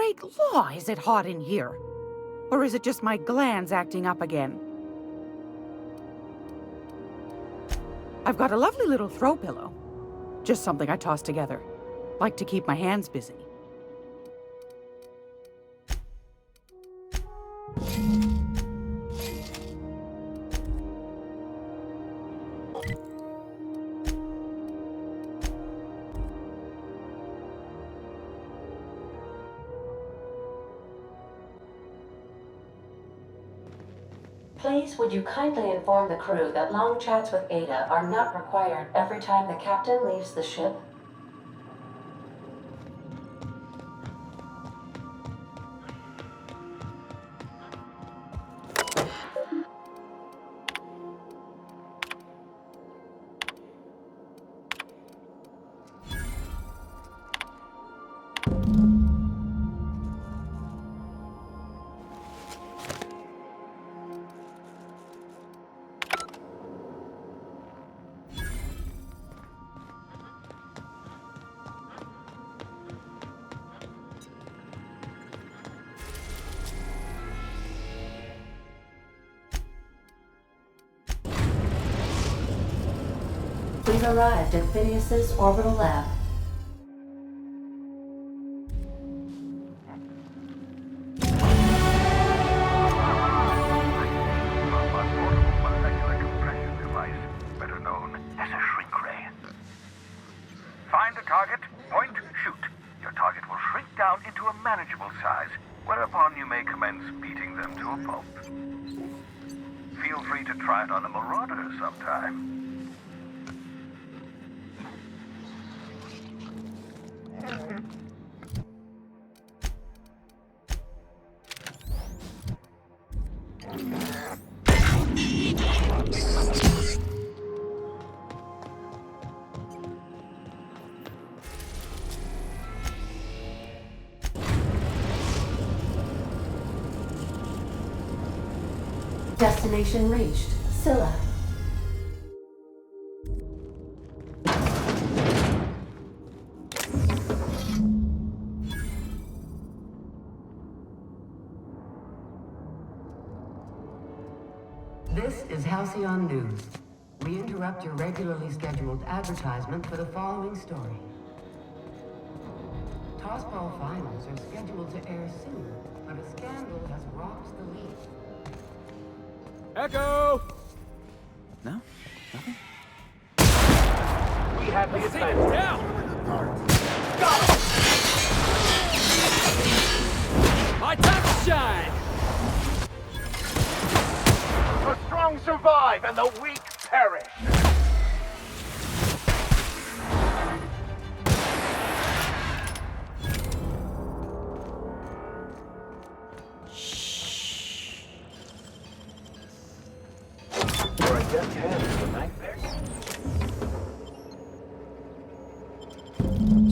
great law, is it hot in here? Or is it just my glands acting up again? I've got a lovely little throw pillow. Just something I toss together. Like to keep my hands busy. Please, would you kindly inform the crew that long chats with Ada are not required every time the captain leaves the ship? We've arrived at Phineas's orbital lab. Molecular compression device, better known as a shrink ray. Find a target, point, shoot. Your target will shrink down into a manageable size, whereupon you may commence beating them to a pulp. Feel free to try it on a marauder sometime. Destination reached. Scylla. This is Halcyon News. We interrupt your regularly scheduled advertisement for the following story. Tossball finals are scheduled to air soon, but a scandal has rocked the league. Echo! No? Nothing? We have the advantage. Down! Got him! My time to shine! The strong survive and the weak perish. You're a deft hand to the nightmare.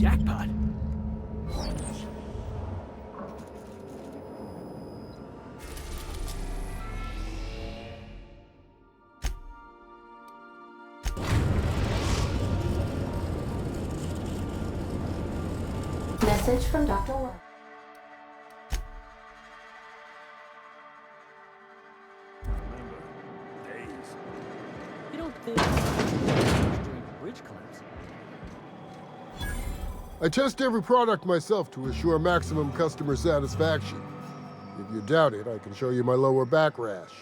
Jackpot. Message from Dr. Work. You don't think during bridge collapse? I test every product myself to assure maximum customer satisfaction. If you doubt it, I can show you my lower back rash.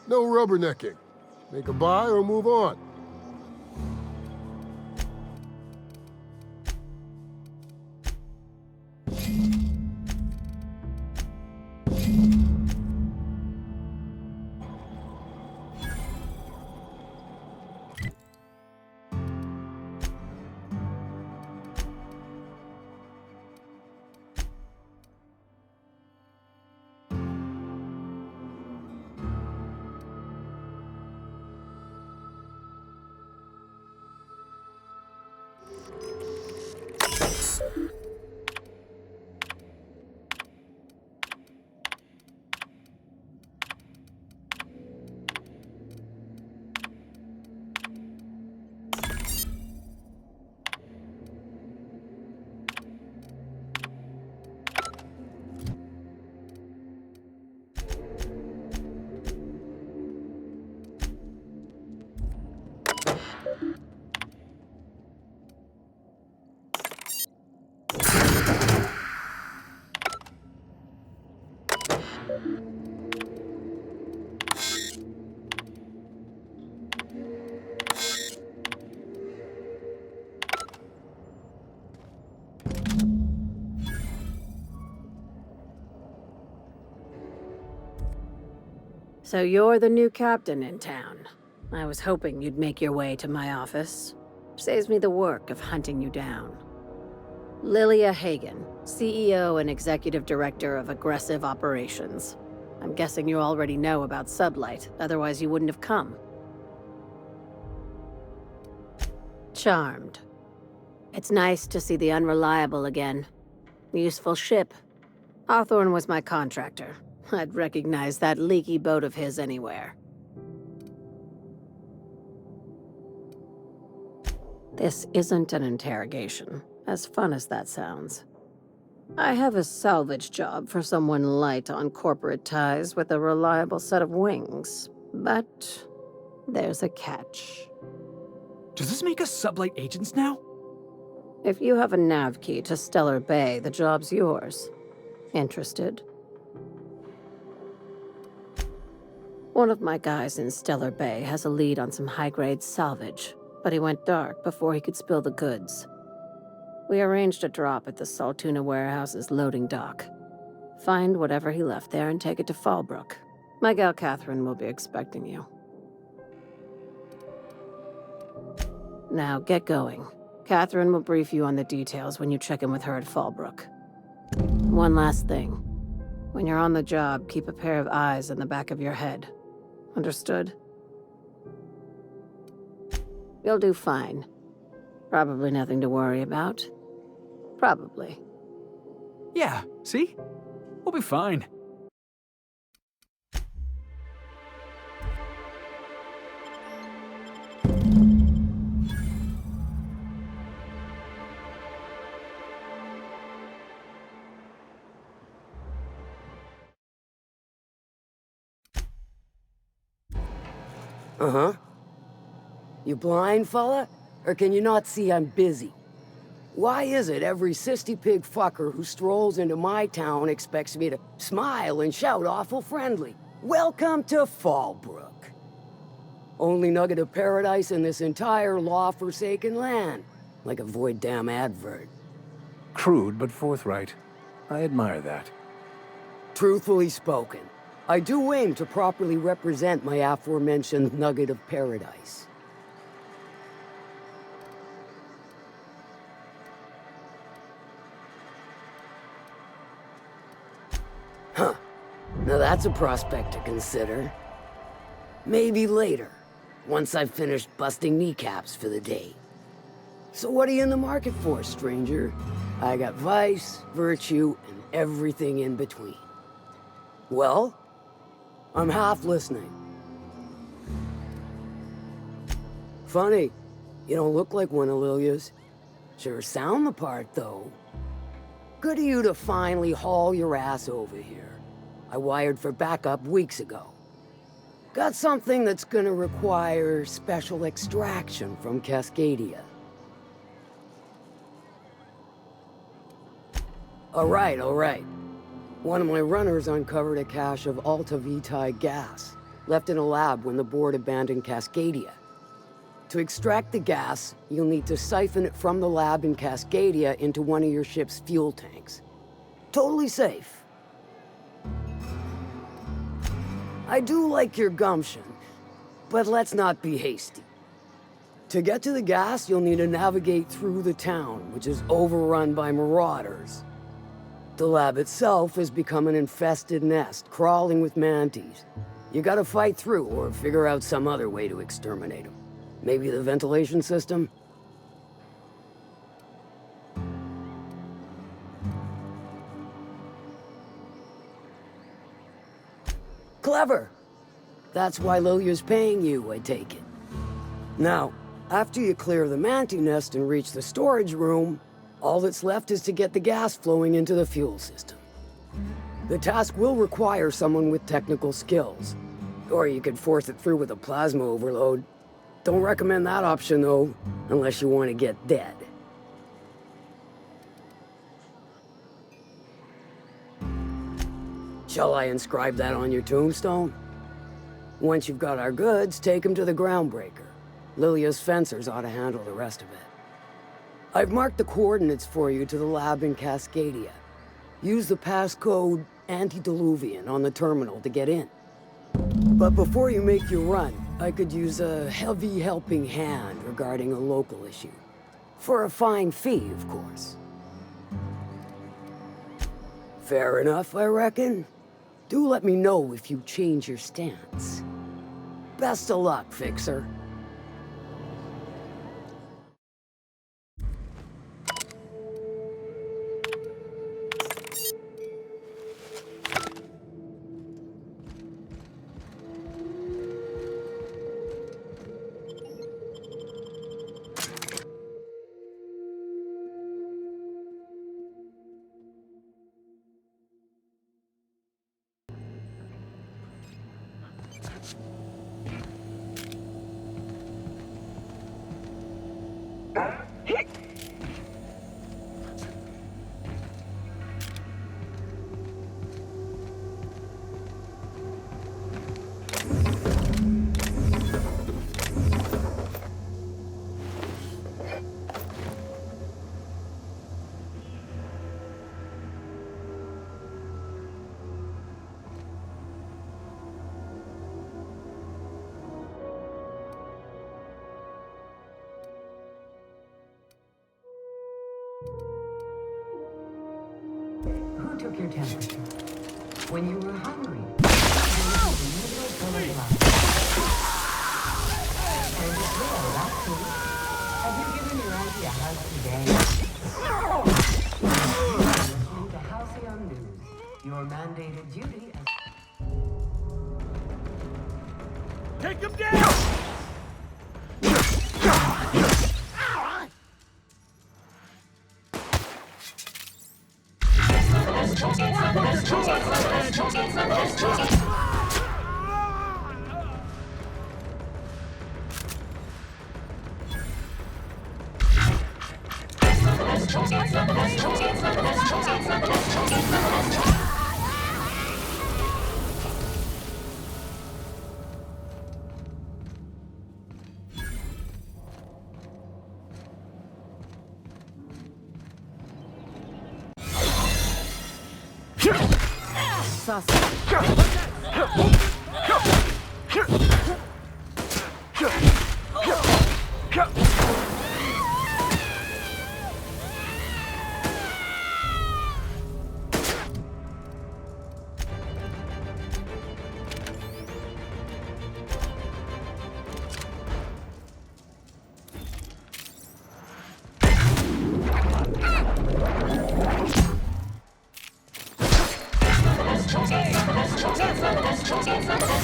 No rubbernecking. Make a buy or move on. So you're the new captain in town. I was hoping you'd make your way to my office. Saves me the work of hunting you down. Lilia Hagen, CEO and Executive Director of Aggressive Operations. I'm guessing you already know about Sublight, otherwise you wouldn't have come. Charmed. It's nice to see the Unreliable again. Useful ship. Hawthorne was my contractor. I'd recognize that leaky boat of his anywhere. This isn't an interrogation, as fun as that sounds. I have a salvage job for someone light on corporate ties with a reliable set of wings, but there's a catch. Does this make us Sublight agents now? If you have a nav key to Stellar Bay, the job's yours. Interested? One of my guys in Stellar Bay has a lead on some high-grade salvage, but he went dark before he could spill the goods. We arranged a drop at the Saltuna warehouse's loading dock. Find whatever he left there and take it to Fallbrook. My gal Catherine will be expecting you. Now get going. Catherine will brief you on the details when you check in with her at Fallbrook. One last thing. When you're on the job, keep a pair of eyes in the back of your head. Understood? You'll do fine. Probably nothing to worry about. Probably. Yeah, see? We'll be fine. Uh-huh. You blind, fella? Or can you not see I'm busy? Why is it every sissy pig fucker who strolls into my town expects me to smile and shout awful friendly? Welcome to Fallbrook. Only nugget of paradise in this entire law-forsaken land. Like a void damn advert. Crude but forthright. I admire that. Truthfully spoken, I do aim to properly represent my aforementioned nugget of paradise. Huh. Now that's a prospect to consider. Maybe later, once I've finished busting kneecaps for the day. So what are you in the market for, stranger? I got vice, virtue, and everything in between. Well, I'm half listening. Funny, you don't look like one of Lilia's. Sure sound the part, though. Good of you to finally haul your ass over here. I wired for backup weeks ago. Got something that's gonna require special extraction from Cascadia. All right. One of my runners uncovered a cache of Alta Vitae gas, left in a lab when the board abandoned Cascadia. To extract the gas, you'll need to siphon it from the lab in Cascadia into one of your ship's fuel tanks. Totally safe. I do like your gumption, but let's not be hasty. To get to the gas, you'll need to navigate through the town, which is overrun by marauders. The lab itself has become an infested nest, crawling with manties. You gotta fight through or figure out some other way to exterminate them. Maybe the ventilation system? Clever! That's why Lilia's paying you, I take it. Now, after you clear the mantis nest and reach the storage room, all that's left is to get the gas flowing into the fuel system. The task will require someone with technical skills. Or you could force it through with a plasma overload. Don't recommend that option, though, unless you want to get dead. Shall I inscribe that on your tombstone? Once you've got our goods, take them to the groundbreaker. Lilia's fencers ought to handle the rest of it. I've marked the coordinates for you to the lab in Cascadia. Use the passcode Antediluvian on the terminal to get in. But before you make your run, I could use a heavy helping hand regarding a local issue. For a fine fee, of course. Fair enough, I reckon. Do let me know if you change your stance. Best of luck, Fixer. Who took your temperature? When you were hungry, you delivered a little full of love. And it's real, that's it. Have you given your auntie a hug today? You're listening to Halcyon News. Your mandated duty as... Take him down! Let's go.